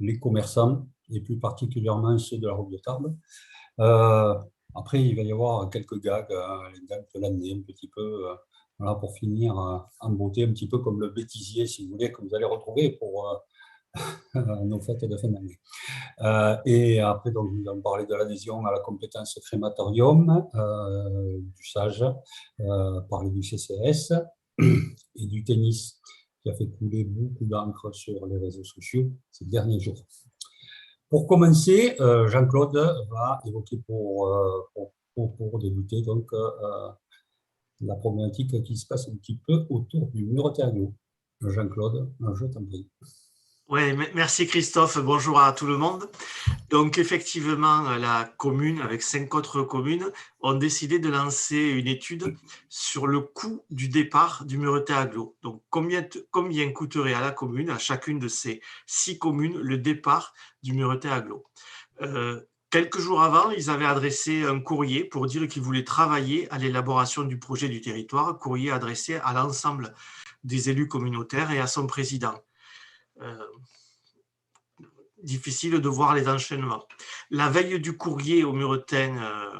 les commerçants, et plus particulièrement ceux de la route de Tarbes. Euh, Après, il va y avoir quelques gags, les gags de l'année, un petit peu, voilà, pour finir en beauté, un petit peu comme le bêtisier, si vous voulez, que vous allez retrouver pour nos fêtes de fin d'année. Et après, donc, nous allons parler de l'adhésion à la compétence crématorium, du SAGE, parler du CCS et du tennis, qui a fait couler beaucoup d'encre sur les réseaux sociaux ces derniers jours. Pour commencer, Jean-Claude va évoquer pour débuter donc, la problématique qui se passe un petit peu autour du Mureterglo. Jean-Claude, je t'en prie. Oui, merci Christophe, bonjour à tout le monde. Donc effectivement, la commune, avec 5 autres communes, ont décidé de lancer une étude sur le coût du départ du Muretet-Aglo. Donc combien coûterait à la commune, à chacune de ces 6 communes, le départ du Muretet-Aglo. Quelques jours avant, ils avaient adressé un courrier pour dire qu'ils voulaient travailler à l'élaboration du projet du territoire, courrier adressé à l'ensemble des élus communautaires et à son président. Difficile de voir les enchaînements. La veille du courrier au Muretin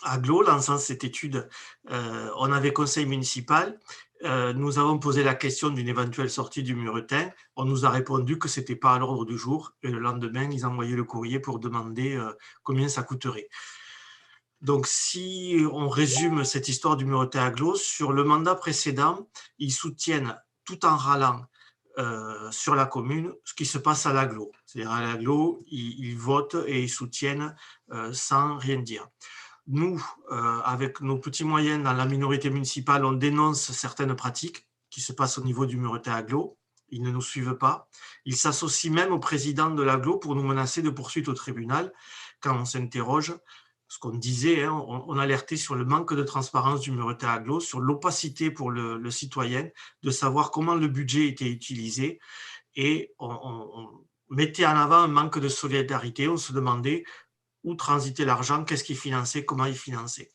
Aglo, lançant cette étude, on avait conseil municipal. Nous avons posé la question d'une éventuelle sortie du Muretin. On nous a répondu que ce n'était pas à l'ordre du jour. Et le lendemain, ils envoyaient le courrier pour demander combien ça coûterait. Donc, si on résume cette histoire du Muretin Aglo, sur le mandat précédent, ils soutiennent tout en râlant sur la commune ce qui se passe à l'agglo. C'est-à-dire à l'agglo, ils votent et ils soutiennent sans rien dire. Nous, avec nos petits moyens dans la minorité municipale, on dénonce certaines pratiques qui se passent au niveau du Muretin Aglo. Ils ne nous suivent pas. Ils s'associent même au président de l'agglo pour nous menacer de poursuite au tribunal quand on s'interroge. Ce qu'on disait, hein, on alertait sur le manque de transparence du Muretin Aglo, sur l'opacité pour le citoyen, de savoir comment le budget était utilisé, et on mettait en avant un manque de solidarité. On se demandait où transitait l'argent, qu'est-ce qu'il finançait, comment il finançait.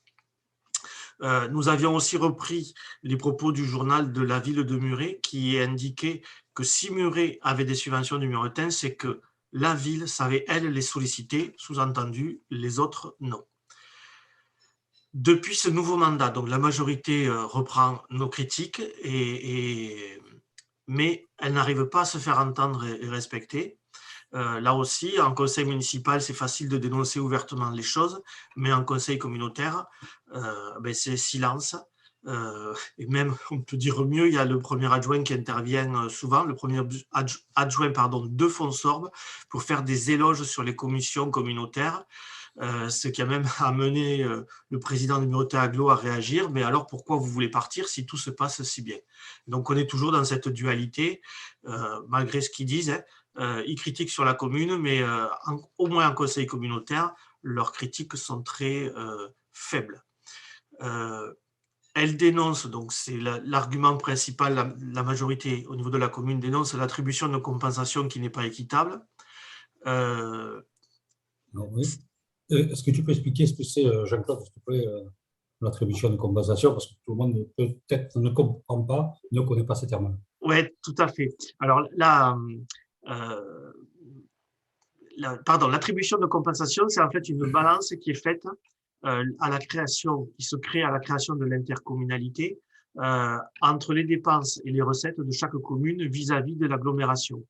Nous avions aussi repris les propos du journal de la ville de Muret qui indiquait que si Muret avait des subventions du Muretin, c'est que la ville savait, elle, les solliciter, sous-entendu, les autres, non. Depuis ce nouveau mandat, donc la majorité reprend nos critiques, mais elle n'arrive pas à se faire entendre et respecter. Là aussi, en conseil municipal, c'est facile de dénoncer ouvertement les choses, mais en conseil communautaire, c'est silence. Et même, on peut dire mieux, il y a le premier adjoint qui intervient souvent, le premier adjoint de Fonsorbe, pour faire des éloges sur les commissions communautaires, ce qui a même amené le président du Muretin Aglo à réagir. Mais alors, pourquoi vous voulez partir si tout se passe si bien? Donc, on est toujours dans cette dualité, malgré ce qu'ils disent. Ils critiquent sur la commune, mais au moins en conseil communautaire, leurs critiques sont très faibles. Elle dénonce, donc c'est l'argument principal, la majorité au niveau de la commune dénonce l'attribution de compensation qui n'est pas équitable. Alors, oui. Est-ce que tu peux expliquer ce que c'est, Jean-Claude, s'il te plaît, l'attribution de compensation, parce que tout le monde peut-être ne comprend pas, ne connaît pas ces termes-là. Oui, tout à fait. Alors là, l'attribution de compensation, c'est en fait une balance qui est faite à la création, qui se crée à la création de l'intercommunalité entre les dépenses et les recettes de chaque commune vis-à-vis de l'agglomération.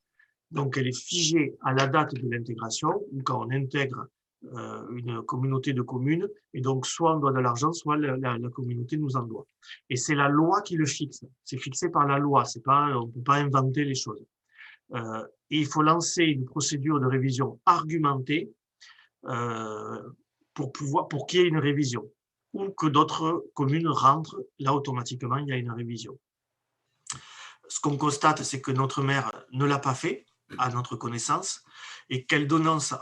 Donc, elle est figée à la date de l'intégration, ou quand on intègre une communauté de communes, et donc soit on doit de l'argent, soit la communauté nous en doit. Et c'est la loi qui le fixe. C'est fixé par la loi. C'est pas, on ne peut pas inventer les choses. Et il faut lancer une procédure de révision argumentée pour qu'il y ait une révision, ou que d'autres communes rentrent, là automatiquement il y a une révision. Ce qu'on constate, c'est que notre maire ne l'a pas fait, à notre connaissance, et qu'il dénonce,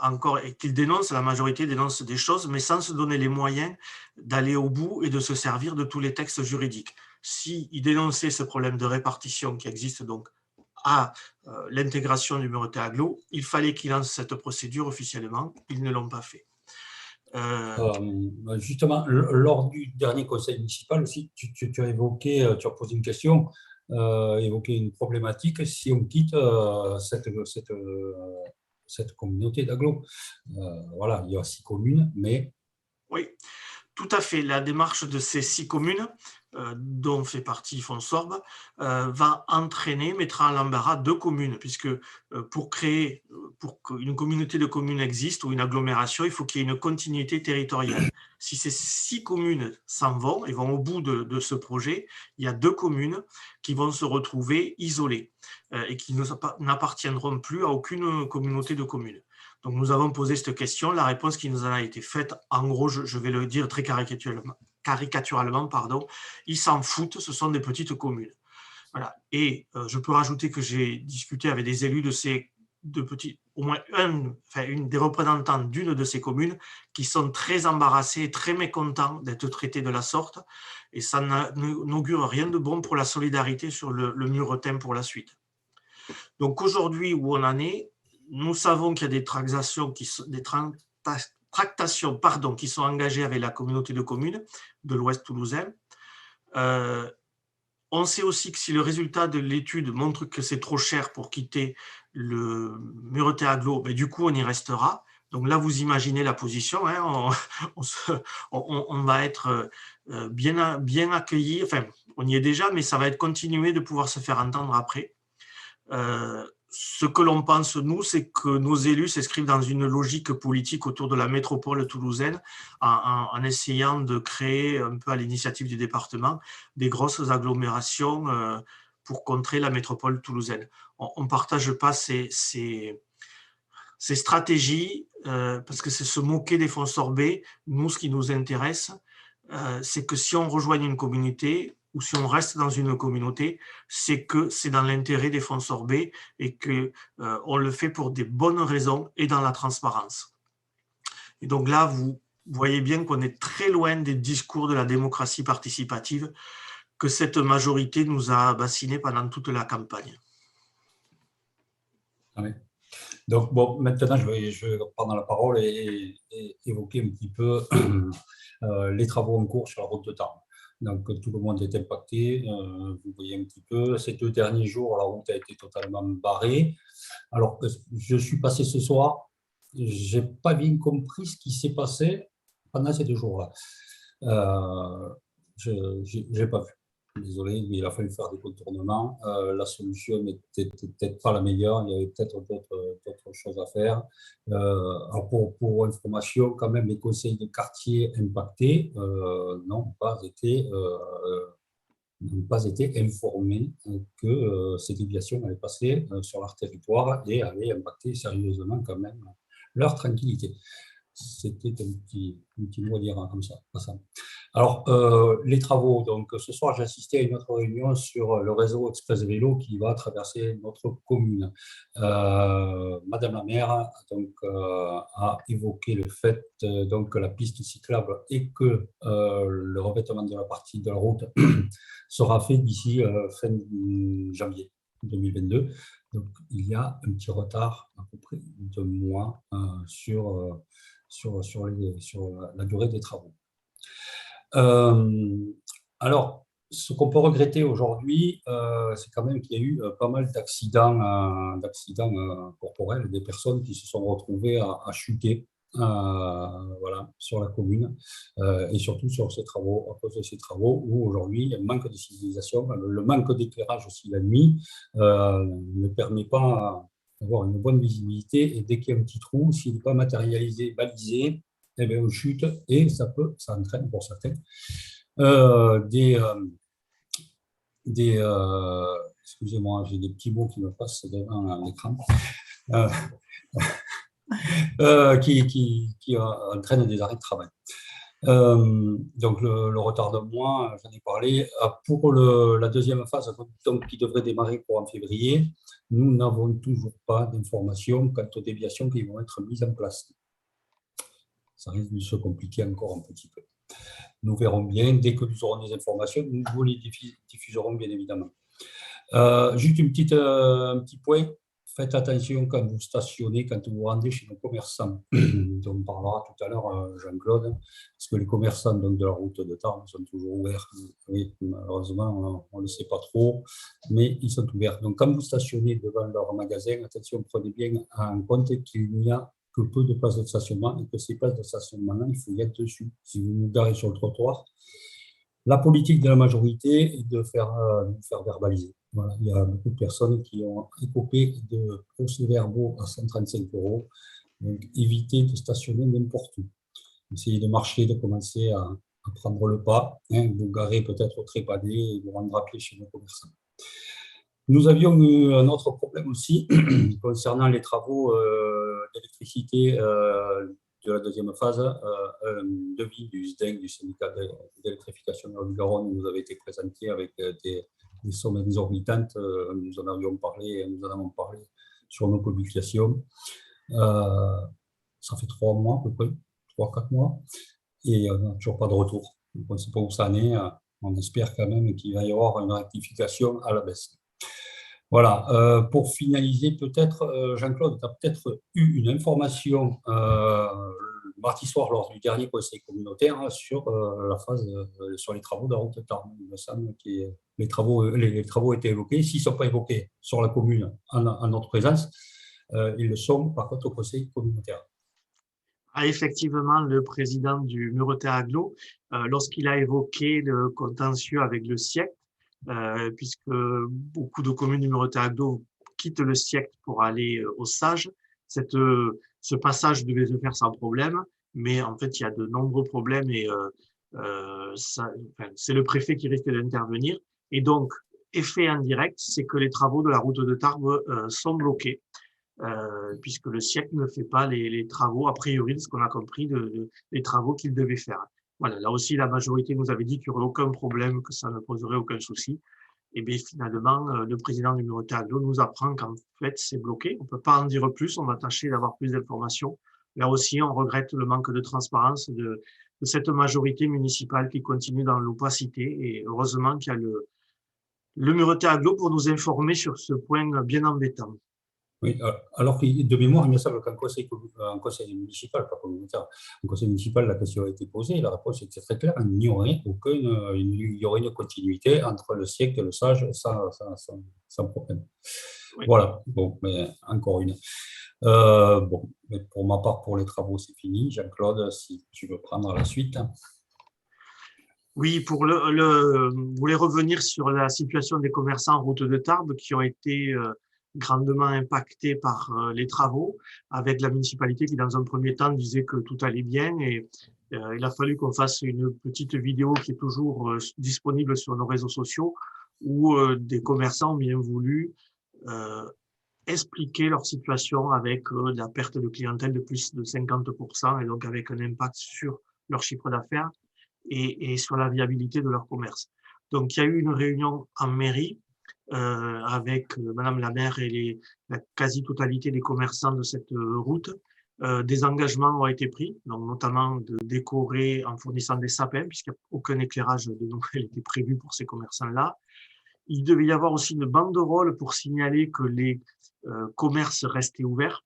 la majorité dénonce des choses, mais sans se donner les moyens d'aller au bout et de se servir de tous les textes juridiques. S'il dénonçait ce problème de répartition qui existe donc à l'intégration du Muretin Aglo, il fallait qu'ils lancent cette procédure officiellement. Ils ne l'ont pas fait. Justement, lors du dernier conseil municipal aussi, tu as évoqué, tu as posé une question, évoqué une problématique si on quitte cette communauté d'agglo. Voilà, il y a 6 communes, mais… Oui, tout à fait. La démarche de ces 6 communes, dont fait partie Fonsorbe, va entraîner, mettra à l'embarras 2 communes, puisque pour qu'une communauté de communes existe ou une agglomération, il faut qu'il y ait une continuité territoriale. Si ces 6 communes s'en vont et vont au bout de ce projet, il y a 2 communes qui vont se retrouver isolées et qui n'appartiendront plus à aucune communauté de communes. Donc, nous avons posé cette question. La réponse qui nous en a été faite, en gros, je vais le dire très caricaturalement, pardon, ils s'en foutent, ce sont des petites communes. Voilà. Et je peux rajouter que j'ai discuté avec des élus de ces deux petites, au moins une des représentants d'une de ces communes qui sont très embarrassés et très mécontents d'être traités de la sorte. Et ça n'augure rien de bon pour la solidarité sur le Muretin pour la suite. Donc aujourd'hui, où on en est, nous savons qu'il y a des tractations qui sont engagées avec la communauté de communes de l'Ouest toulousain. On sait aussi que si le résultat de l'étude montre que c'est trop cher pour quitter le Muretin agglo, ben du coup on y restera. Donc là, vous imaginez la position, hein, on va être bien accueillis, enfin on y est déjà, mais ça va être continué de pouvoir se faire entendre après. Ce que l'on pense, nous, c'est que nos élus s'inscrivent dans une logique politique autour de la métropole toulousaine en essayant de créer, un peu à l'initiative du département, des grosses agglomérations pour contrer la métropole toulousaine. On ne partage pas ces stratégies parce que c'est se moquer des fonds sorbets. Nous, ce qui nous intéresse, c'est que si on rejoigne une communauté ou si on reste dans une communauté, c'est que c'est dans l'intérêt des fonds sorbets et qu'on le fait pour des bonnes raisons et dans la transparence. Et donc là, vous voyez bien qu'on est très loin des discours de la démocratie participative que cette majorité nous a bassinés pendant toute la campagne. Oui. Donc, bon, maintenant, je vais prendre la parole et évoquer un petit peu les travaux en cours sur la route de Tarbes. Donc, tout le monde est impacté. Vous voyez un petit peu, ces 2 derniers jours, la route a été totalement barrée. Alors, je suis passé ce soir, je n'ai pas bien compris ce qui s'est passé pendant ces 2 jours-là. Je n'ai pas vu. Désolé, mais il a fallu faire des contournements. La solution n'était peut-être pas la meilleure. Il y avait peut-être d'autres choses à faire. Alors pour information, quand même, les conseils de quartier impactés n'ont pas été informés que ces déviations allaient passer sur leur territoire et allaient impacter sérieusement quand même leur tranquillité. C'était un petit mot à dire comme ça. Alors, les travaux. Donc, ce soir, j'ai assisté à une autre réunion sur le réseau Express Vélo qui va traverser notre commune. Madame la maire donc, a évoqué le fait donc, que la piste cyclable et que le revêtement de la partie de la route sera fait d'ici fin janvier 2022. Donc, il y a un petit retard à peu près de mois sur la durée des travaux. Alors, ce qu'on peut regretter aujourd'hui, c'est quand même qu'il y a eu pas mal d'accidents corporels, des personnes qui se sont retrouvées à chuter voilà, sur la commune et surtout sur ces travaux, à cause de ces travaux où aujourd'hui il y a un manque de signalisation, le manque d'éclairage aussi la nuit ne permet pas d'avoir une bonne visibilité et dès qu'il y a un petit trou, s'il n'est pas matérialisé, balisé, eh bien, on chute et ça entraîne pour certains excusez-moi, j'ai des petits mots qui me passent devant l'écran, qui entraînent des arrêts de travail. Donc le retardement, j'en ai parlé. Pour la deuxième phase, donc, qui devrait démarrer courant février, nous n'avons toujours pas d'informations quant aux déviations qui vont être mises en place. Ça risque de se compliquer encore un petit peu. Nous verrons bien. Dès que nous aurons des informations, nous vous les diffuserons bien évidemment. Juste un petit point. faites attention quand vous stationnez, quand vous vous rendez chez nos commerçants. On parlera tout à l'heure, Jean-Claude, parce que les commerçants donc, de la route de Tarbes sont toujours ouverts. Oui, malheureusement, on ne le sait pas trop, mais ils sont ouverts. Donc, quand vous stationnez devant leur magasin, attention, prenez bien en compte qu'il n'y a que peu de places de stationnement et que ces places de stationnement, il faut y être dessus. Si vous vous garez sur le trottoir, la politique de la majorité est de nous faire verbaliser. Voilà. Il y a beaucoup de personnes qui ont écopé de procès-verbaux à 135 €. Donc, évitez de stationner n'importe où. Essayez de marcher, de commencer à prendre le pas. Vous garez peut-être au trépadé et vous rendre à pied chez nos commerçants. Nous avions eu un autre problème aussi concernant les travaux d'électricité de la deuxième phase. Un devis du SDEC, du syndicat d'électrification du Garonne, nous avait été présenté avec des sommes exorbitantes. Nous en avons parlé sur nos publications. Ça fait 3 mois à peu près, 3-4 mois, et on n'a toujours pas de retour. Donc, on ne sait pas où ça en est. On espère quand même qu'il va y avoir une rectification à la baisse. Voilà, pour finaliser, peut-être, Jean-Claude, tu as peut-être eu une information mardi soir lors du dernier conseil communautaire sur la phase, sur les travaux de la route de Tarbes. Il me semble que les travaux étaient évoqués. S'ils ne sont pas évoqués sur la commune en notre présence, ils le sont par contre au conseil communautaire. Ah, effectivement, le président du Muretin Agglo, lorsqu'il a évoqué le contentieux avec le SIEC, puisque beaucoup de communes du Muretin Agglo quittent le SIEC pour aller au SAGE, ce passage devait se faire sans problème, mais en fait, il y a de nombreux problèmes et c'est le préfet qui risque d'intervenir. Et donc, effet indirect, c'est que les travaux de la route de Tarbes sont bloqués. Puisque le SIEC ne fait pas les travaux, a priori, de ce qu'on a compris, les travaux qu'il devait faire. Voilà, là aussi, la majorité nous avait dit qu'il n'y aurait aucun problème, que ça ne poserait aucun souci. Et bien finalement, le président du Muretin Agglo nous apprend qu'en fait, c'est bloqué. On ne peut pas en dire plus, on va tâcher d'avoir plus d'informations. Là aussi, on regrette le manque de transparence de cette majorité municipale qui continue dans l'opacité. Et heureusement qu'il y a le Muretin Agglo pour nous informer sur ce point bien embêtant. Oui, alors que de mémoire, il me semble qu'un conseil municipal, pas communautaire, un conseil municipal, la question a été posée, la réponse était très claire, il y aurait une continuité entre le SIEC et le SAGE sans problème. Oui. Voilà, bon, mais encore une. Bon, mais pour ma part, pour les travaux, c'est fini. Jean-Claude, si tu veux prendre la suite. Oui, vous voulez revenir sur la situation des commerçants en route de Tarbes qui ont été grandement impactés par les travaux, avec la municipalité qui, dans un premier temps, disait que tout allait bien. Et il a fallu qu'on fasse une petite vidéo qui est toujours disponible sur nos réseaux sociaux, où des commerçants ont bien voulu expliquer leur situation avec la perte de clientèle de plus de 50%, et donc avec un impact sur leur chiffre d'affaires et sur la viabilité de leur commerce. Donc, il y a eu une réunion en mairie avec Madame la maire et la quasi-totalité des commerçants de cette route. Des engagements ont été pris, donc notamment de décorer en fournissant des sapins, puisqu'il n'y a aucun éclairage de Noël était prévu pour ces commerçants-là. Il devait y avoir aussi une banderole pour signaler que les commerces restaient ouverts,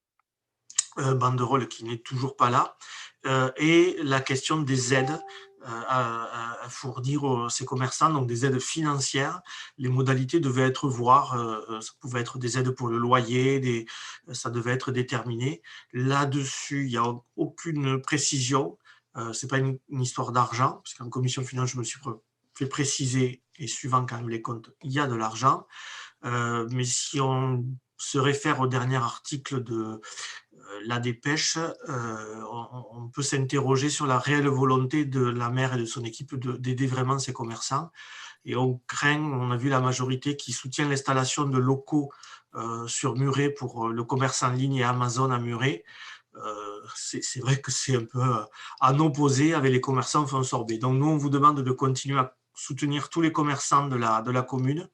banderole qui n'est toujours pas là, et la question des aides à fournir ces commerçants, donc des aides financières. Les modalités devaient être ça pouvait être des aides pour le loyer, ça devait être déterminé. Là-dessus, il n'y a aucune précision. Ce n'est pas une histoire d'argent, parce qu'en commission finance, je me suis fait préciser, et suivant quand même les comptes, il y a de l'argent. Mais si on se réfère au dernier article de la dépêche, on peut s'interroger sur la réelle volonté de la maire et de son équipe d'aider vraiment ces commerçants. Et on a vu la majorité qui soutient l'installation de locaux sur Muret pour le commerce en ligne et Amazon à Muret. C'est vrai que c'est un peu en opposé avec les commerçants font sorbet. Donc nous, on vous demande de continuer à soutenir tous les commerçants de la commune,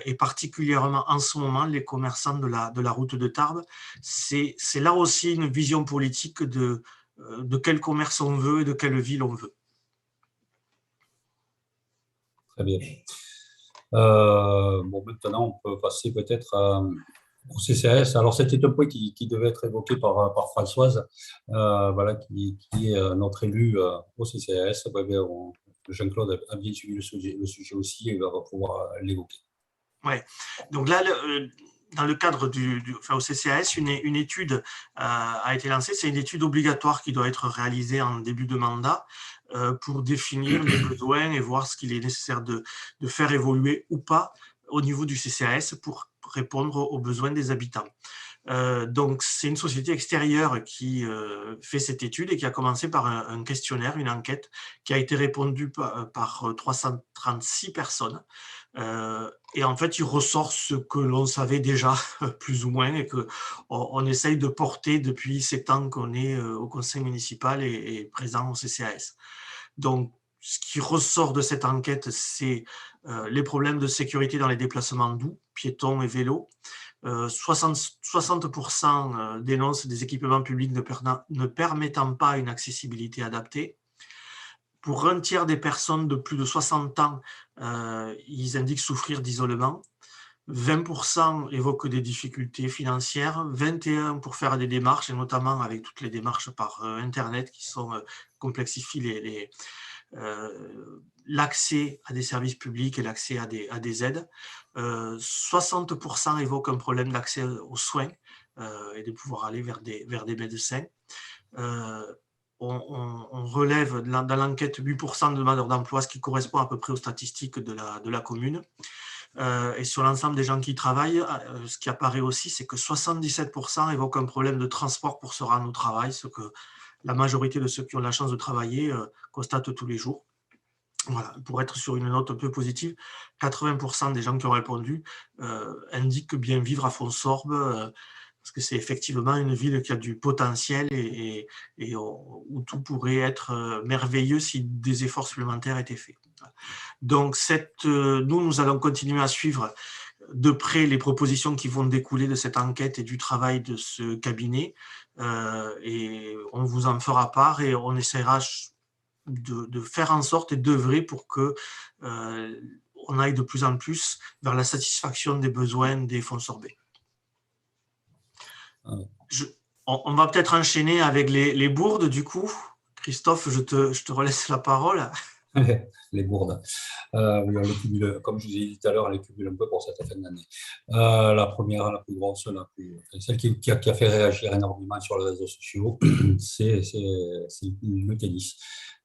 et particulièrement en ce moment les commerçants de la route de Tarbes. C'est là aussi une vision politique de quel commerce on veut et de quelle ville on veut. Très bien. Bon, maintenant, on peut passer peut-être Au CCAS, alors c'était un point qui devait être évoqué par Françoise, voilà, qui est notre élu au CCAS. Ouais, ben, Jean-Claude a bien suivi le sujet aussi et va pouvoir l'évoquer. Ouais. Donc là, dans le cadre enfin, au CCAS, une étude a été lancée. C'est une étude obligatoire qui doit être réalisée en début de mandat pour définir les besoins et voir ce qu'il est nécessaire de faire évoluer ou pas au niveau du CCAS pour répondre aux besoins des habitants. Donc, c'est une société extérieure qui fait cette étude et qui a commencé par un questionnaire, une enquête, qui a été répondue par 336 personnes. Et en fait, il ressort ce que l'on savait déjà, plus ou moins, et qu'on essaye de porter depuis 7 ans qu'on est au conseil municipal et présent au CCAS. Donc, ce qui ressort de cette enquête, c'est les problèmes de sécurité dans les déplacements doux, piétons et vélos. 60% dénoncent des équipements publics ne permettant pas une accessibilité adaptée. Pour un tiers des personnes de plus de 60 ans, ils indiquent souffrir d'isolement. 20% évoquent des difficultés financières, 21% pour faire des démarches, et notamment avec toutes les démarches par Internet qui complexifient l'accès à des services publics et l'accès à des aides. 60% évoquent un problème d'accès aux soins et de pouvoir aller vers des médecins. On relève dans l'enquête 8% de demandeurs d'emploi, ce qui correspond à peu près aux statistiques de la commune. Et sur l'ensemble des gens qui travaillent, ce qui apparaît aussi, c'est que 77% évoquent un problème de transport pour se rendre au travail, ce que la majorité de ceux qui ont la chance de travailler constatent tous les jours. Voilà, pour être sur une note un peu positive, 80% des gens qui ont répondu indiquent bien vivre à Fonsorbe, parce que c'est effectivement une ville qui a du potentiel et où tout pourrait être merveilleux si des efforts supplémentaires étaient faits. Donc, nous allons continuer à suivre de près les propositions qui vont découler de cette enquête et du travail de ce cabinet. Et on vous en fera part et on essaiera de faire en sorte et d'œuvrer pour que on aille de plus en plus vers la satisfaction des besoins des fonds sorbets. On va peut-être enchaîner avec les bourdes, du coup. Christophe, je te relaisse la parole. Les bourdes. Oui, on les cumule, comme je vous ai dit tout à l'heure, on les cumule un peu pour cette fin d'année. La première, la plus grosse, celle qui a fait réagir énormément sur les réseaux sociaux, c'est le tennis.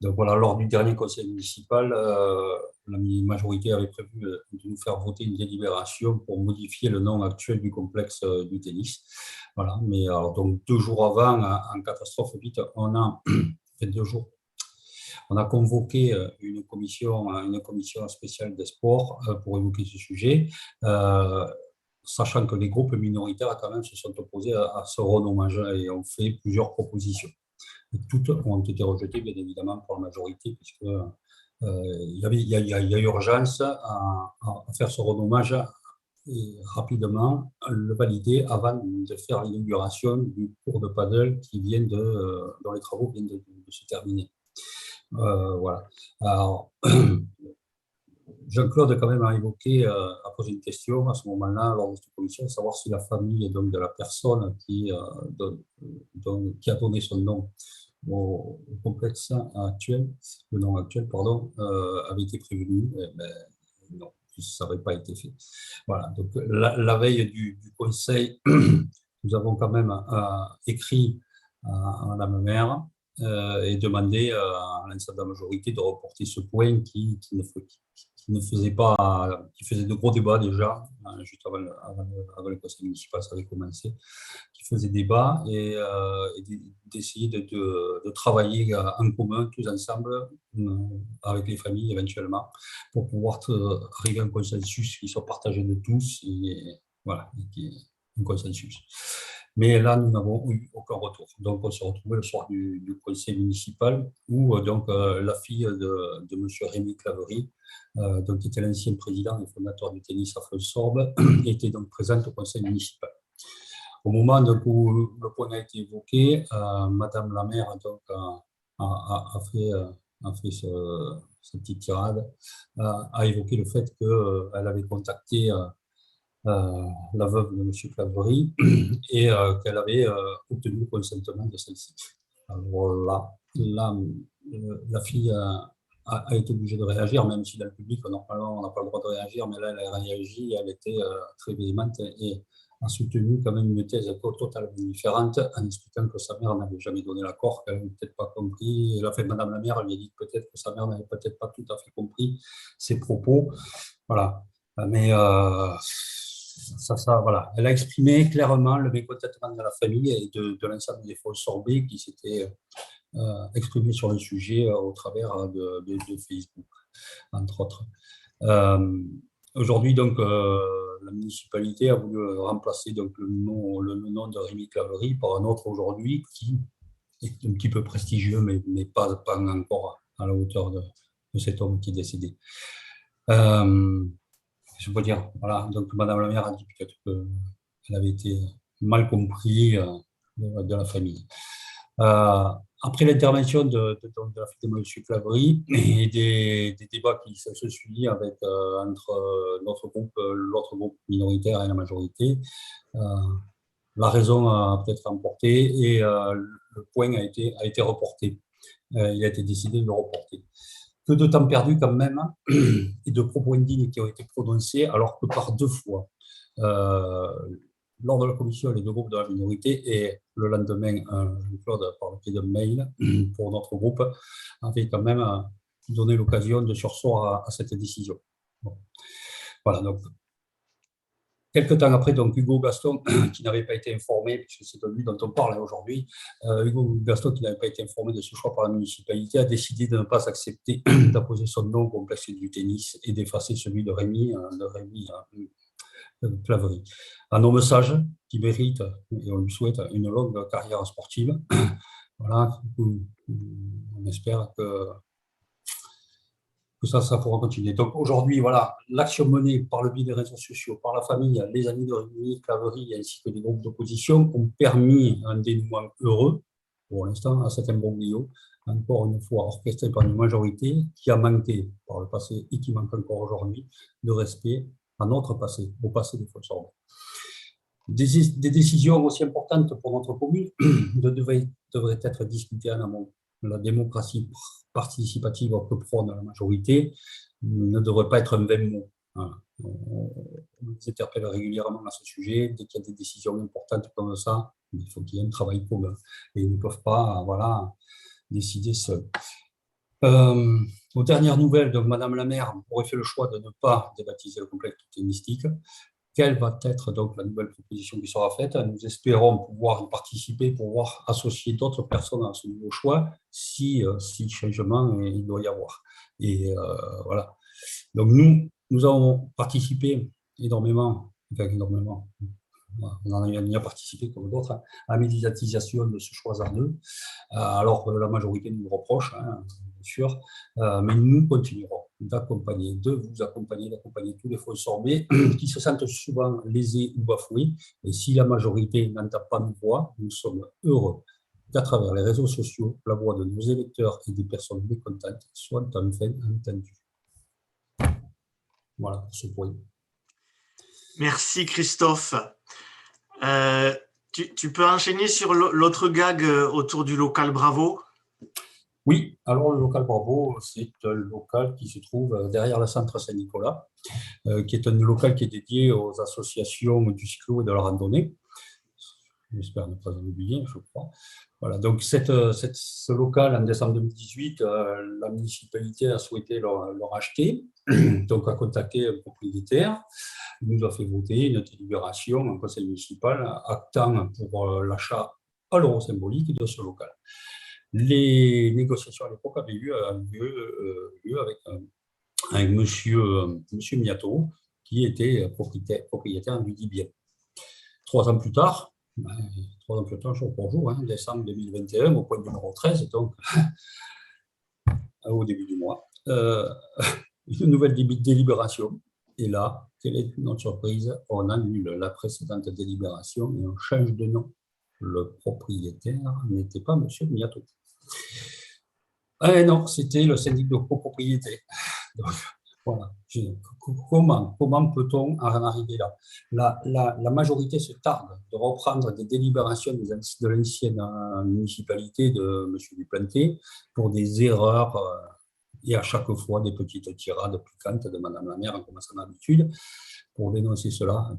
Donc voilà, lors du dernier conseil municipal, la majorité avait prévu de nous faire voter une délibération pour modifier le nom actuel du complexe du tennis. Voilà, mais alors, donc 2 jours avant, en catastrophe vite, on a fait 2 jours. On a convoqué une commission spéciale des sports pour évoquer ce sujet, sachant que les groupes minoritaires quand même se sont opposés à ce renommage et ont fait plusieurs propositions. Et toutes ont été rejetées, bien évidemment, par la majorité, puisque il y a urgence à faire ce renommage et rapidement le valider avant de faire l'inauguration du cours de paddle dont les travaux viennent de se terminer. Voilà. Alors, Jean-Claude, quand même, a évoqué, a posé une question à ce moment-là, lors de cette commission, de savoir si la famille donc, de la personne qui a donné son nom au complexe actuel, le nom actuel, pardon, avait été prévenu. Non, ça n'avait pas été fait. Voilà. Donc, la veille du conseil, nous avons quand même écrit à Madame le maire et demandé à l'ensemble de la majorité de reporter ce point qui faisait de gros débats déjà, juste avant le conseil municipal, ça avait commencé, qui faisait débat et d'essayer de travailler en commun, tous ensemble, avec les familles éventuellement, pour pouvoir arriver à un consensus qui soit partagé de tous et voilà, un consensus. Mais là, nous n'avons eu aucun retour. Donc, on s'est retrouvés le soir du conseil municipal où la fille de M. Rémi Claverie, qui était l'ancien président et fondateur du tennis à Fonsorbe, était donc présente au conseil municipal. Au moment où le point a été évoqué, Madame la maire a fait cette petite tirade, a évoqué le fait qu'elle avait contacté la veuve de M. Claverie, et qu'elle avait obtenu le consentement de celle-ci. Alors la fille a été obligée de réagir, même si dans le public, normalement, on n'a pas le droit de réagir, mais là, elle a réagi, elle était très véhémente et a soutenu quand même une thèse totalement différente en expliquant que sa mère n'avait jamais donné l'accord, qu'elle n'avait peut-être pas compris. Et la fait, Madame la maire lui a dit peut-être que sa mère n'avait peut-être pas tout à fait compris ses propos. Voilà. Mais voilà. Elle a exprimé clairement le mécontentement de la famille et de l'ensemble des faux sorbets qui s'étaient exprimés sur le sujet au travers de Facebook, entre autres. Aujourd'hui, donc, la municipalité a voulu remplacer donc, le nom de Rémi Claverie par un autre aujourd'hui qui est un petit peu prestigieux, mais pas encore à la hauteur de cet homme qui est décédé. Je peux dire, voilà, donc Madame la maire a dit peut-être qu'elle avait été mal compris de la famille. Après l'intervention de la fille de M. Claverie et des débats qui se sont suivis entre notre groupe, l'autre groupe minoritaire et la majorité, la raison a peut-être emporté et le point a été reporté. Il a été décidé de le reporter. Que de temps perdu quand même et de propos indignes qui ont été prononcés, alors que par 2 fois, lors de la commission, les 2 groupes de la minorité et le lendemain, Claude, par le pied d'un mail pour notre groupe, avait quand même donné l'occasion de surseoir à cette décision. Bon. Voilà, donc quelques temps après, donc Hugo Gaston, qui n'avait pas été informé, puisque c'est de lui dont on parle aujourd'hui, Hugo Gaston, qui n'avait pas été informé de ce choix par la municipalité, a décidé de ne pas accepter d'apposer son nom au complexe du tennis et d'effacer celui de Rémi Claverie. Un homme sage qui mérite, et on lui souhaite, une longue carrière sportive. Voilà, on espère que ça pourra continuer. Donc aujourd'hui, voilà, l'action menée par le biais des réseaux sociaux, par la famille, les amis de Rémi Claverie ainsi que des groupes d'opposition ont permis un dénouement heureux, pour l'instant, à cet imbroglio, encore une fois orchestré par une majorité qui a manqué par le passé et qui manque encore aujourd'hui de respect à notre passé, au passé des Faux-Sorbais. Des décisions aussi importantes pour notre commune devraient être discutées en amont. La démocratie participative que prône la majorité ne devrait pas être un vain mot. Voilà. On nous interpelle régulièrement à ce sujet. Dès qu'il y a des décisions importantes comme ça, il faut qu'il y ait un travail commun. Et ils ne peuvent pas voilà, décider seuls. Aux dernières nouvelles, donc Madame la maire aurait fait le choix de ne pas débaptiser le complexe tennistique. Quelle va être donc la nouvelle proposition qui sera faite? Nous espérons pouvoir y participer, pouvoir associer d'autres personnes à ce nouveau choix, si changement il doit y avoir. Et voilà. Donc nous avons participé énormément, on en a participé comme d'autres, à la médiatisation de ce choix à deux, alors que la majorité nous reproche, bien sûr, mais nous continuerons d'accompagner d'accompagner tous les Faux-Sorbais qui se sentent souvent lésés ou bafoués. Et si la majorité n'entend pas nos voix, nous sommes heureux qu'à travers les réseaux sociaux, la voix de nos électeurs et des personnes mécontentes soit enfin entendue. Voilà pour ce point. Merci Christophe. Tu peux enchaîner sur l'autre gag autour du local Bravo? Oui, alors le local Bravo, c'est un local qui se trouve derrière le centre Saint-Nicolas, qui est un local qui est dédié aux associations du cyclo et de la randonnée. J'espère ne pas en oublier, je crois. Voilà, donc ce local, en décembre 2018, la municipalité a souhaité le racheter, donc a contacté un propriétaire. Il nous a fait voter une délibération en conseil municipal actant pour l'achat à l'euro symbolique de ce local. Les négociations à l'époque avaient eu lieu avec monsieur Miato, qui était propriétaire du Dibien. 3 ans plus tard, jour pour jour, décembre 2021, au point numéro 13, donc au début du mois, une nouvelle délibération. Et là, quelle est notre surprise? On annule la précédente délibération et on change de nom. Le propriétaire n'était pas monsieur Miato. Non, c'était le syndic de copropriété. Donc, Voilà. Comment peut-on en arriver là? La majorité se tarde de reprendre des délibérations de l'ancienne municipalité de M. Duplanté pour des erreurs et à chaque fois des petites tirades piquantes de Madame la maire, comme à son habitude, pour dénoncer cela.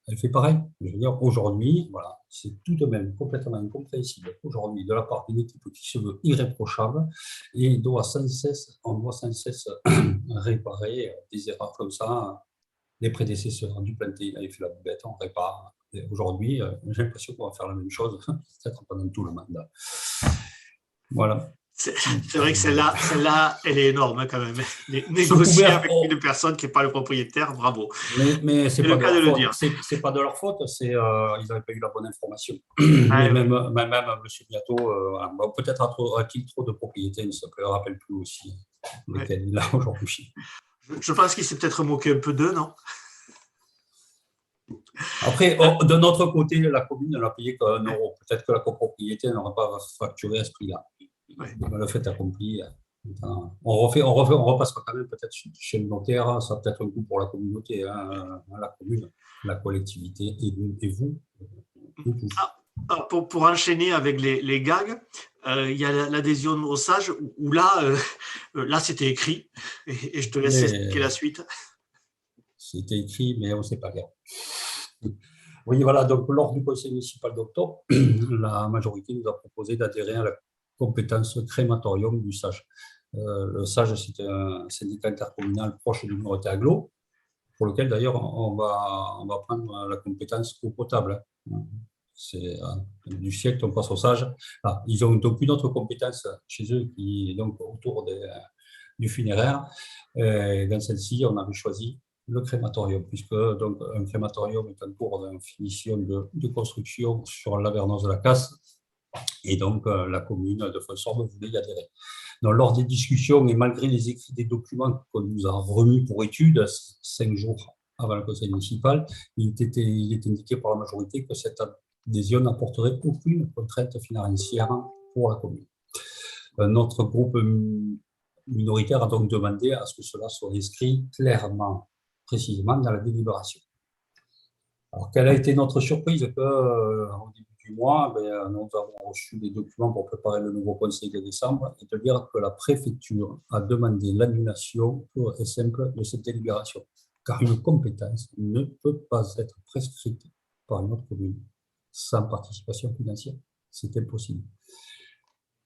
Elle fait pareil. Je veux dire, aujourd'hui, voilà, c'est tout de même complètement incompréhensible aujourd'hui de la part d'une équipe qui se veut irréprochable et on doit sans cesse réparer des erreurs comme ça. Les prédécesseurs du planté avaient fait la boubette, on répare. Aujourd'hui, j'ai l'impression qu'on va faire la même chose, peut-être pendant tout le mandat. Voilà. C'est vrai que celle-là, elle est énorme hein, quand même. Négocier avec une personne qui n'est pas le propriétaire, bravo. Mais c'est pas, pas de leur faute, ils n'avaient pas eu la bonne information. Mais même M. Biato, peut-être a-t-il trop de propriétés, il ne se rappelle plus aussi lesquelles il a aujourd'hui. Je pense qu'il s'est peut-être moqué un peu d'eux, non? Après, de notre côté, la commune n'a payé qu'1 euro. Peut-être que la copropriété n'aura pas facturé à ce prix-là. Le fait accompli. On repassera quand même peut-être chez le notaire, ça peut-être un coup pour la communauté, hein, la commune, la collectivité et vous. Pour enchaîner avec les gags, il y a l'adhésion au SAGE où là c'était écrit et je te laisse expliquer la suite. C'était écrit, mais on ne sait pas lire. Oui, voilà, donc lors du conseil municipal d'octobre, la majorité nous a proposé d'adhérer à la compétence crématorium du SAGE. Le SAGE, c'est un syndicat intercommunal proche du Muretais Agglo, pour lequel d'ailleurs on va prendre la compétence eau potable. C'est du siècle, on passe au SAGE. Ils ont donc une autre compétence chez eux qui est donc autour du funéraire. Et dans celle-ci, on avait choisi le crématorium, puisque donc, un crématorium est en cours de finition de construction sur l'Avernoz de la Casse. Et donc, la commune de Fonsorbe voulait y adhérer. Donc, lors des discussions, et malgré les écrits des documents qu'on nous a remis pour étude 5 jours avant le conseil municipal, il est indiqué par la majorité que cette adhésion n'apporterait aucune contrainte financière pour la commune. Notre groupe minoritaire a donc demandé à ce que cela soit inscrit clairement, précisément dans la délibération. Alors, quelle a été notre surprise qu'au début du mois, nous avons reçu des documents pour préparer le nouveau conseil de décembre et de dire que la préfecture a demandé l'annulation pure et simple de cette délibération, car une compétence ne peut pas être prescrite par une autre commune sans participation financière. C'est impossible.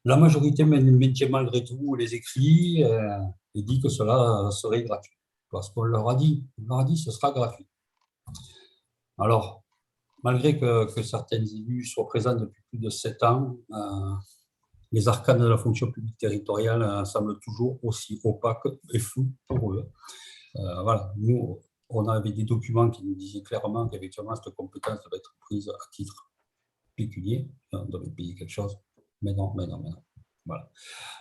La majorité maintient malgré tout les écrits et dit que cela serait gratuit, parce qu'on leur a dit, ce sera gratuit. Alors, malgré que certains élus soient présents depuis plus de 7 ans, les arcanes de la fonction publique territoriale semblent toujours aussi opaques et floues pour eux. Voilà, nous, on avait des documents qui nous disaient clairement qu'effectivement, cette compétence devait être prise à titre pécunier, on devait payer quelque chose, mais non. Voilà.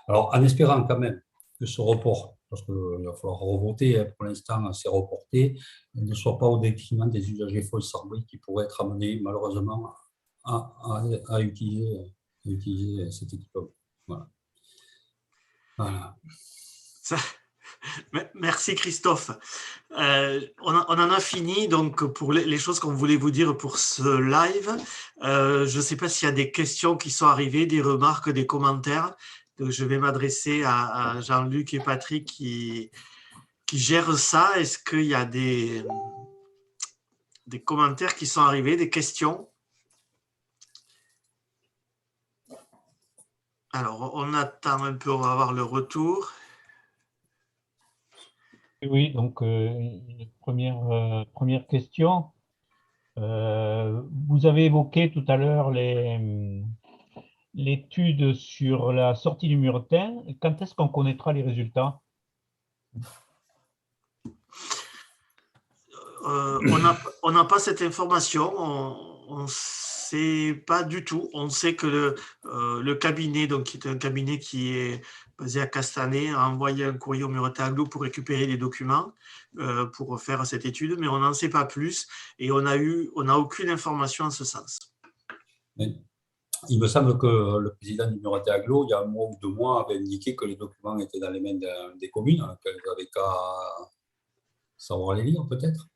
Alors, en espérant quand même que ce report, parce qu'il va falloir revoter, pour l'instant, c'est reporté, ne soit pas au détriment des usagers fonsorbais qui pourraient être amenés, malheureusement, à utiliser cette équipe. Voilà. Merci Christophe. On en a fini donc pour les choses qu'on voulait vous dire pour ce live. Je ne sais pas s'il y a des questions qui sont arrivées, des remarques, des commentaires. Donc, je vais m'adresser à Jean-Luc et Patrick qui gèrent ça. Est-ce qu'il y a des commentaires qui sont arrivés, des questions? Alors, on attend un peu, on va avoir le retour. Oui, donc une première question. Vous avez évoqué tout à l'heure l'étude sur la sortie du Muretin. Quand est-ce qu'on connaîtra les résultats? On n'a pas cette information. On ne sait pas du tout. On sait que le cabinet, donc, qui est un cabinet qui est basé à Castanet, a envoyé un courrier au Muretais Agglo pour récupérer des documents pour faire cette étude, mais on n'en sait pas plus et on n'a aucune information en ce sens. Oui. il me semble que le président du Muretin Agglo, il y a un mois ou 2 mois, avait indiqué que les documents étaient dans les mains des communes, qu'elles n'avaient qu'à savoir les lire, peut-être.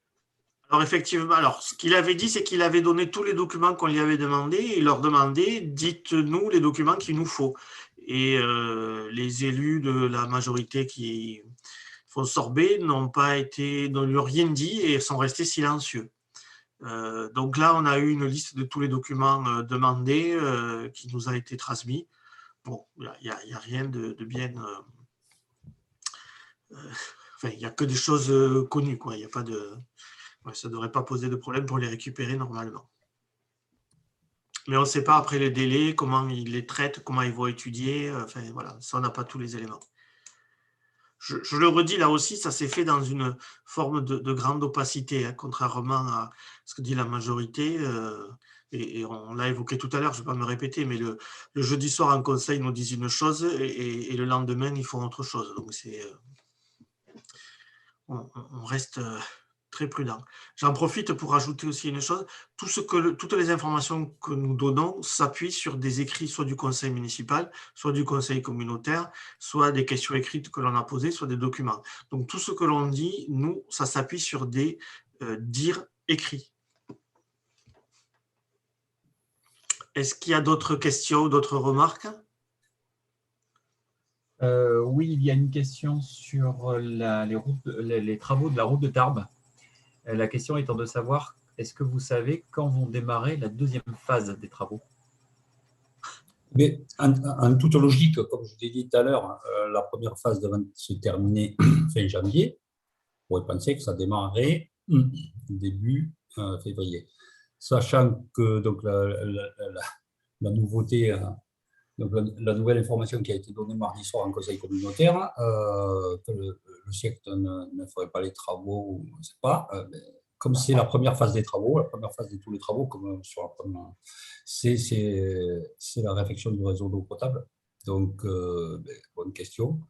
Alors effectivement, alors ce qu'il avait dit, c'est qu'il avait donné tous les documents qu'on lui avait demandé et il leur demandait, dites-nous les documents qu'il nous faut. Et les élus de la majorité qui font Sorbet ne lui ont rien dit et sont restés silencieux. Donc là, on a eu une liste de tous les documents demandés qui nous a été transmis. Bon, il n'y a rien de bien. Enfin, il n'y a que des choses connues, quoi. Il y a pas de. Ouais, ça ne devrait pas poser de problème pour les récupérer normalement. Mais on ne sait pas après les délais, comment ils les traitent, comment ils vont étudier. Enfin, voilà, ça, on n'a pas tous les éléments. Je le redis, là aussi, ça s'est fait dans une forme de grande opacité, hein, contrairement à ce que dit la majorité. Et on l'a évoqué tout à l'heure, je ne vais pas me répéter, mais le jeudi soir en conseil, ils nous disent une chose et le lendemain, ils font autre chose. Donc, on reste très prudent. J'en profite pour ajouter aussi une chose. Toutes les informations que nous donnons s'appuient sur des écrits, soit du conseil municipal, soit du conseil communautaire, soit des questions écrites que l'on a posées, soit des documents. Donc, tout ce que l'on dit, nous, ça s'appuie sur des dires écrits. Est-ce qu'il y a d'autres questions ou d'autres remarques ? Oui, il y a une question sur les travaux de la route de Tarbes. La question étant de savoir, est-ce que vous savez quand vont démarrer la deuxième phase des travaux? Mais en toute logique, comme je l'ai dit tout à l'heure, la première phase devant se terminer fin janvier. On pourrait penser que ça démarrerait début février. Sachant que donc, la nouveauté, donc la nouvelle information qui a été donnée mardi soir en conseil communautaire, que le siècle ne ferait pas les travaux, je ne sais pas, comme c'est la première phase des travaux, la première phase de tous les travaux, comme sur la première, c'est la réfection du réseau d'eau potable. Donc, bonne question.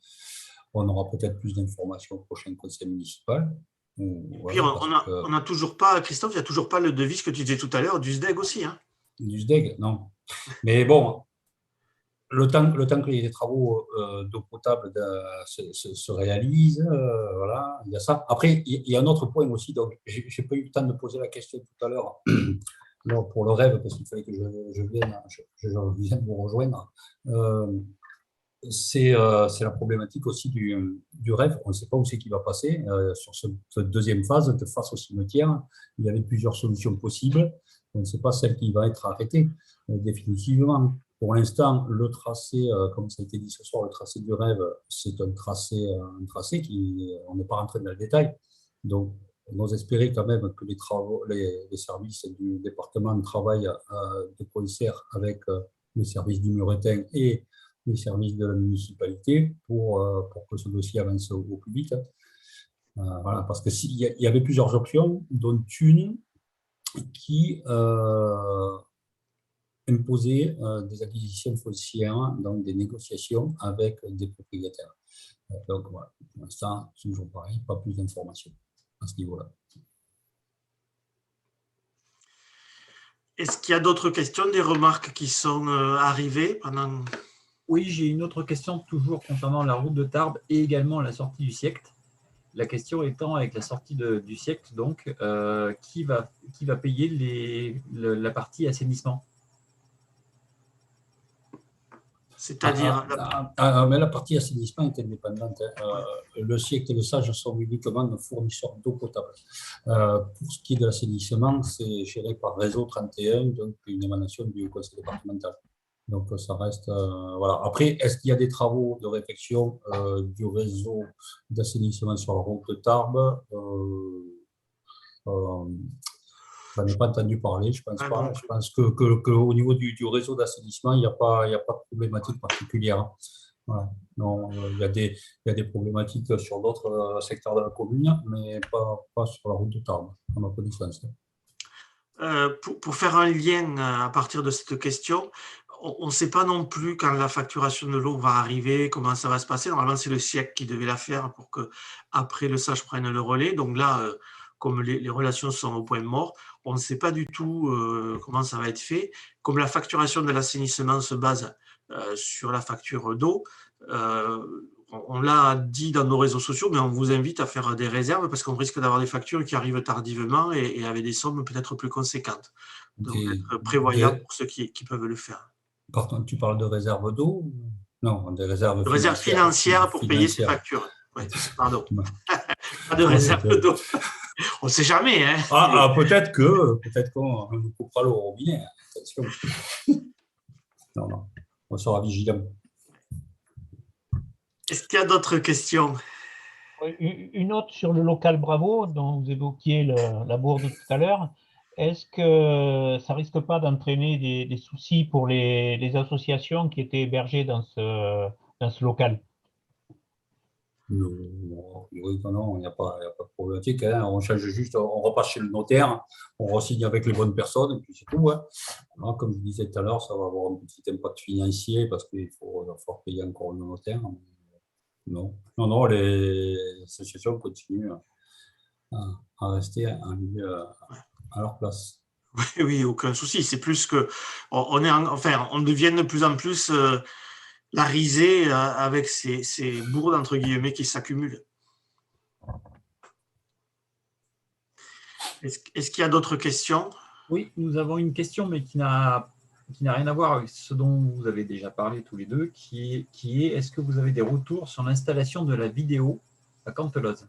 On aura peut-être plus d'informations au prochain conseil municipal. Puis on n'a toujours pas, Christophe, il n'y a toujours pas le devis, ce que tu disais tout à l'heure, du SDEG aussi. Hein. Du SDEG, non. Mais bon, le temps que les travaux d'eau potable se réalisent, voilà, il y a ça. Après, il y a un autre point aussi, donc je n'ai pas eu le temps de poser la question tout à l'heure pour le rêve, parce qu'il fallait que je vienne vous rejoindre. C'est la problématique aussi du rêve. On ne sait pas où c'est qu'il va passer. Sur cette deuxième phase, de face au cimetière, il y avait plusieurs solutions possibles. On ne sait pas celle qui va être arrêtée définitivement. Pour l'instant, le tracé, comme ça a été dit ce soir, le tracé du rêve, c'est un tracé qui, on n'est pas rentré dans le détail. Donc, on ose espérer quand même que les services du département travaillent de concert avec les services du Muretin et les services de la municipalité pour que ce dossier avance au plus vite. Voilà, parce qu'il y avait plusieurs options, dont une qui imposait des acquisitions foncières, donc des négociations avec des propriétaires. Donc voilà, pour l'instant, c'est toujours pareil, pas plus d'informations à ce niveau-là. Est-ce qu'il y a d'autres questions, des remarques qui sont arrivées pendant… Oui, j'ai une autre question toujours concernant la route de Tarbes et également la sortie du siècle. La question étant, avec la sortie du siècle, donc, qui va payer la partie assainissement? C'est-à-dire… Mais la partie assainissement est indépendante. Le siècle et le Sage sont uniquement nos fournisseurs d'eau potable. Pour ce qui est de l'assainissement, c'est géré par Réseau 31, donc une émanation du conseil départemental. Donc, ça reste… voilà. Après, est-ce qu'il y a des travaux de réfection du réseau d'assainissement sur la route de Tarbes? Je n'en ai pas entendu parler, je pense pas. Je pense qu'au niveau du réseau d'assainissement, il n'y a pas de problématique particulière. Voilà. Non, il y a des problématiques sur d'autres secteurs de la commune, mais pas sur la route de Tarbes, à ma connaissance. Pour faire un lien à partir de cette question, on ne sait pas non plus quand la facturation de l'eau va arriver, comment ça va se passer. Normalement, c'est le SIEC qui devait la faire pour que après le SAGE prenne le relais. Donc là, comme les relations sont au point mort, on ne sait pas du tout comment ça va être fait. Comme la facturation de l'assainissement se base sur la facture d'eau, on l'a dit dans nos réseaux sociaux, mais on vous invite à faire des réserves parce qu'on risque d'avoir des factures qui arrivent tardivement et avec des sommes peut-être plus conséquentes. Donc, être prévoyant pour ceux qui peuvent le faire. Par contre, tu parles de réserve d'eau? Non, des réserves de réserve financière pour payer ses factures. Ouais, pardon. Pas de réserve d'eau. On ne sait jamais. Hein. Peut-être qu'on nous coupera le robinet. Attention. Non, on sera vigilant. Est-ce qu'il y a d'autres questions? Une autre sur le local Bravo, dont vous évoquiez la bourde tout à l'heure. Est-ce que ça ne risque pas d'entraîner des soucis pour les associations qui étaient hébergées dans ce local? Non, il n'y a pas de problématique. Hein. On change juste, on repasse chez le notaire, on re-signe avec les bonnes personnes, et puis c'est tout. Hein. Alors, comme je disais tout à l'heure, ça va avoir un petit impact financier parce qu'il faut payer encore le notaire. Non, les associations continuent à rester à leur place. Oui, aucun souci. C'est plus que on devient de plus en plus la risée avec ces bourdes entre guillemets qui s'accumulent. Est-ce qu'il y a d'autres questions? Oui, nous avons une question, mais qui n'a rien à voir avec ce dont vous avez déjà parlé tous les deux, qui est est-ce que vous avez des retours sur l'installation de la vidéo à Canteloz?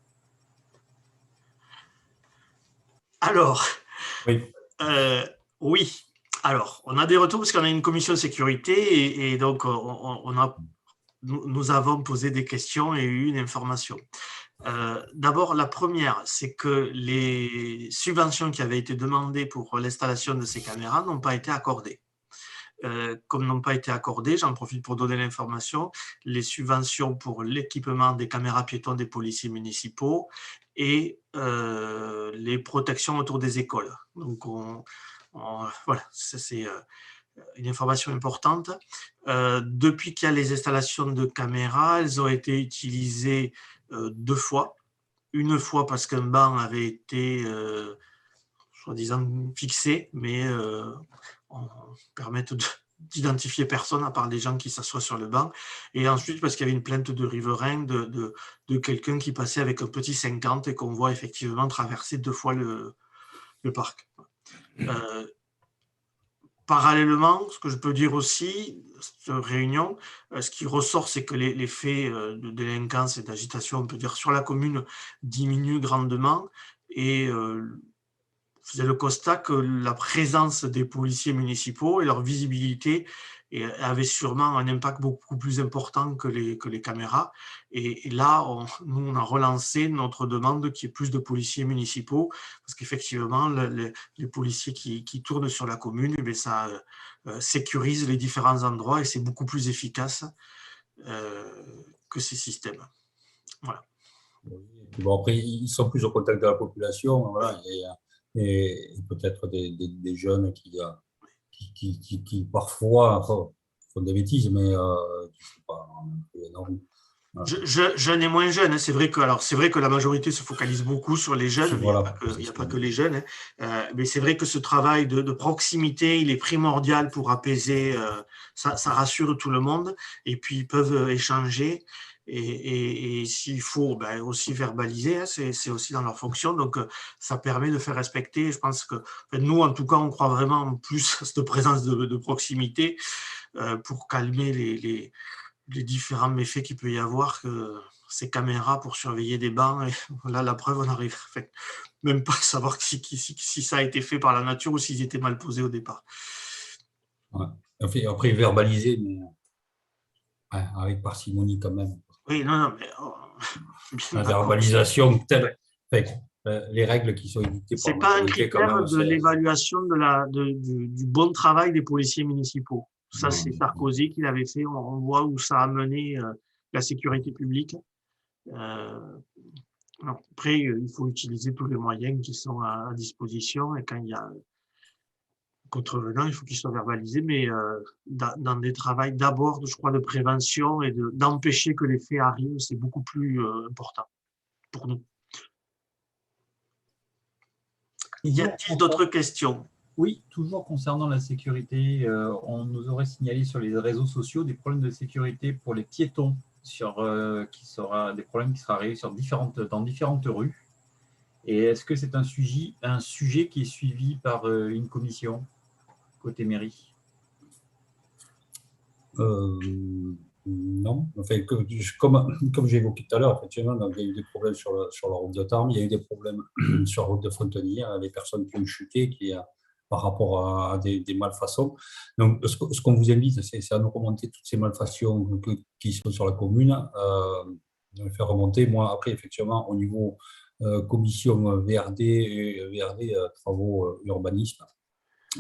Alors, oui. Oui. Alors, on a des retours parce qu'on a une commission de sécurité et donc nous avons posé des questions et eu une information. D'abord, la première, c'est que les subventions qui avaient été demandées pour l'installation de ces caméras n'ont pas été accordées. Comme n'ont pas été accordées, j'en profite pour donner l'information, les subventions pour l'équipement des caméras piétons des policiers municipaux et les protections autour des écoles. Donc, voilà, ça c'est une information importante. Depuis qu'il y a les installations de caméras, elles ont été utilisées 2 fois. Une fois parce qu'un banc avait été soi-disant fixé, mais on permet d'identifier personne à part les gens qui s'assoient sur le banc. Et ensuite parce qu'il y avait une plainte de riverain de quelqu'un qui passait avec un petit 50 et qu'on voit effectivement traverser 2 fois le parc. Parallèlement, ce que je peux dire aussi, cette réunion, ce qui ressort, c'est que les faits de délinquance et d'agitation, on peut dire, sur la commune diminuent grandement et faisait le constat que la présence des policiers municipaux et leur visibilité avait sûrement un impact beaucoup plus important que les caméras. Et là, nous, on a relancé notre demande qu'il y ait plus de policiers municipaux, parce qu'effectivement, les policiers qui tournent sur la commune, eh bien, ça sécurise les différents endroits et c'est beaucoup plus efficace que ces systèmes. Voilà. Bon, après, ils sont plus au contact de la population, voilà, et peut-être des jeunes qui parfois font des bêtises, mais qui ne sont pas énormes. Jeunes et moins jeunes, hein. C'est vrai que la majorité se focalise beaucoup sur les jeunes, mais il n'y a pas que les jeunes. Hein. Mais c'est vrai que ce travail de proximité, il est primordial pour apaiser, ça rassure tout le monde, et puis ils peuvent échanger. Et s'il faut aussi verbaliser, hein, c'est aussi dans leur fonction, donc ça permet de faire respecter. Je pense que nous, en tout cas, on croit vraiment en plus à cette présence de proximité pour calmer les différents méfaits qu'il peut y avoir, que ces caméras pour surveiller des bancs, et là la preuve, on arrive même pas à savoir si ça a été fait par la nature ou s'ils étaient mal posés au départ. Ouais. Après, verbaliser, mais avec parcimonie quand même. Oui, non, mais la verbalisation, les règles qui sont édictées par c'est pas un critère de l'évaluation du bon travail des policiers municipaux. Ça, c'est Sarkozy qui l'avait fait. On voit où ça a mené la sécurité publique. Après, il faut utiliser tous les moyens qui sont à disposition. Et quand il y a contrevenant, il faut qu'il soit verbalisé, mais dans des travaux d'abord, je crois, de prévention et d'empêcher que les faits arrivent, c'est beaucoup plus important pour nous. Y a-t-il d'autres questions? Oui, toujours concernant la sécurité, on nous aurait signalé sur les réseaux sociaux des problèmes de sécurité pour les piétons, des problèmes qui seraient arrivés dans différentes rues. Et est-ce que c'est un sujet qui est suivi par une commission côté mairie? Non, enfin, comme j'ai évoqué tout à l'heure, effectivement, donc, il y a eu des problèmes sur la route de Tarbes, il y a eu des problèmes sur la route de Frontelier, les personnes qui ont chuté par rapport à des malfaçons. Donc, ce qu'on vous invite, c'est à nous remonter toutes ces malfaçons qui sont sur la commune, de les faire remonter. Moi, après, effectivement, au niveau commission VRD, travaux urbanisme,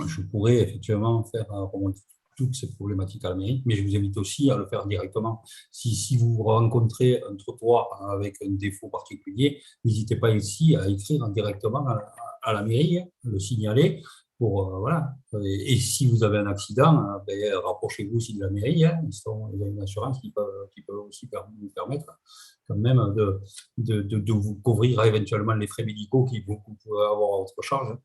je pourrais effectivement faire remonter toutes ces problématiques à la mairie, mais je vous invite aussi à le faire directement. Si vous rencontrez un trottoir avec un défaut particulier, n'hésitez pas ici à écrire directement à la mairie, le signaler. Voilà. Et si vous avez un accident, rapprochez-vous aussi de la mairie. Il y a une assurance qui peut aussi vous permettre quand même de vous couvrir éventuellement les frais médicaux qui vous pouvez avoir à votre charge.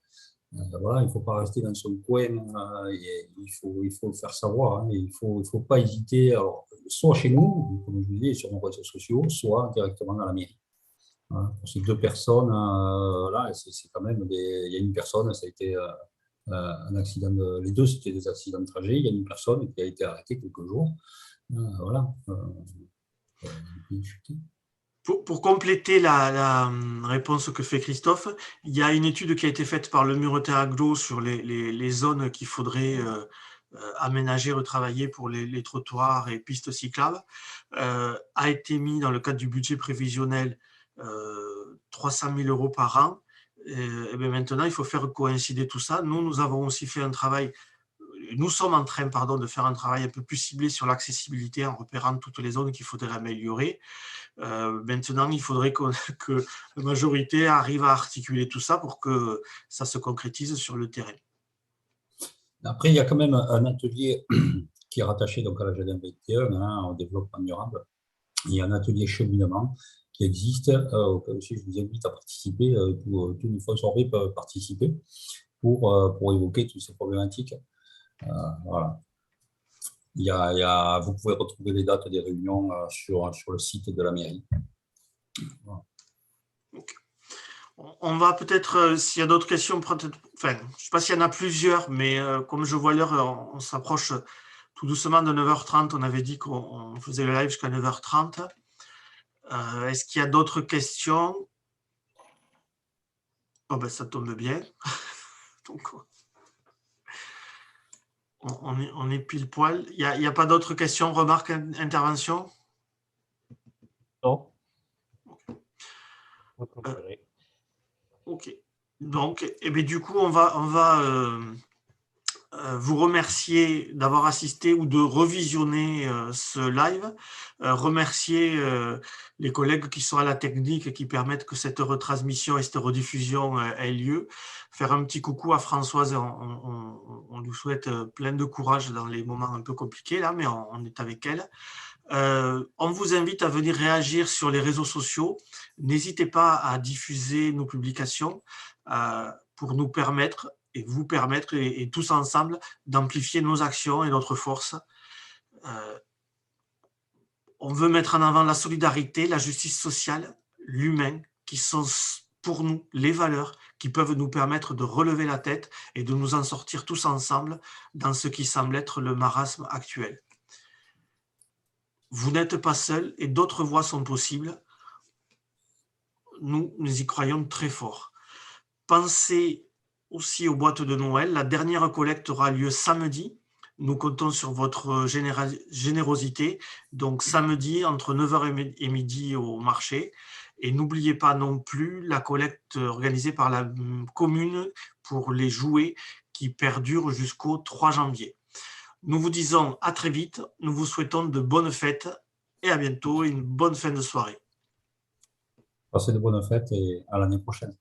Voilà, il ne faut pas rester dans son coin, il faut le faire savoir. Hein, il ne faut pas hésiter, alors, soit chez nous, comme je vous disais, sur nos réseaux sociaux, soit directement dans la mairie. Voilà, pour ces deux personnes, là, c'est quand même il y a une personne, ça a été un accident, les deux c'était des accidents de trajet, il y a une personne qui a été arrêtée quelques jours. Voilà. Pour compléter la réponse que fait Christophe, il y a une étude qui a été faite par le Muretin Agglo sur les zones qu'il faudrait aménager, retravailler pour les trottoirs et pistes cyclables. A été mis dans le cadre du budget prévisionnel 300 000 € par an. Et bien maintenant, il faut faire coïncider tout ça. Nous avons aussi fait un travail. Nous sommes en train de faire un travail un peu plus ciblé sur l'accessibilité en repérant toutes les zones qu'il faudrait améliorer. Maintenant, il faudrait que la majorité arrive à articuler tout ça pour que ça se concrétise sur le terrain. Après, il y a quand même un atelier qui est rattaché donc à la GDM 21, au développement durable. Il y a un atelier cheminement qui existe, auquel aussi je vous invite à participer. Tous les sponsors peuvent participer pour évoquer toutes ces problématiques. Voilà. Vous pouvez retrouver les dates des réunions sur le site de la mairie. Voilà. Okay. On va peut-être, s'il y a d'autres questions, je ne sais pas s'il y en a plusieurs, mais comme je vois l'heure, on s'approche tout doucement de 9h30. On avait dit qu'on faisait le live jusqu'à 9h30. Est-ce qu'il y a d'autres questions? Oh ben, ça tombe bien. Donc, on est pile poil. Il n'y a pas d'autres questions, remarques, interventions? Non. Ok. Donc, du coup, on va vous remercier d'avoir assisté ou de revisionner ce live. Remercier les collègues qui sont à la technique et qui permettent que cette retransmission et cette rediffusion ait lieu. Faire un petit coucou à Françoise. On lui souhaite plein de courage dans les moments un peu compliqués, là, mais on est avec elle. On vous invite à venir réagir sur les réseaux sociaux. N'hésitez pas à diffuser nos publications pour nous permettre et vous permettre, et tous ensemble, d'amplifier nos actions et notre force. On veut mettre en avant la solidarité, la justice sociale, l'humain, qui sont pour nous les valeurs qui peuvent nous permettre de relever la tête et de nous en sortir tous ensemble dans ce qui semble être le marasme actuel. Vous n'êtes pas seul et d'autres voies sont possibles. Nous y croyons très fort. Pensez aussi aux boîtes de Noël. La dernière collecte aura lieu samedi. Nous comptons sur votre générosité. Donc samedi, entre 9h et midi au marché. Et n'oubliez pas non plus la collecte organisée par la commune pour les jouets qui perdure jusqu'au 3 janvier. Nous vous disons à très vite. Nous vous souhaitons de bonnes fêtes et à bientôt et une bonne fin de soirée. Passez de bonnes fêtes et à l'année prochaine.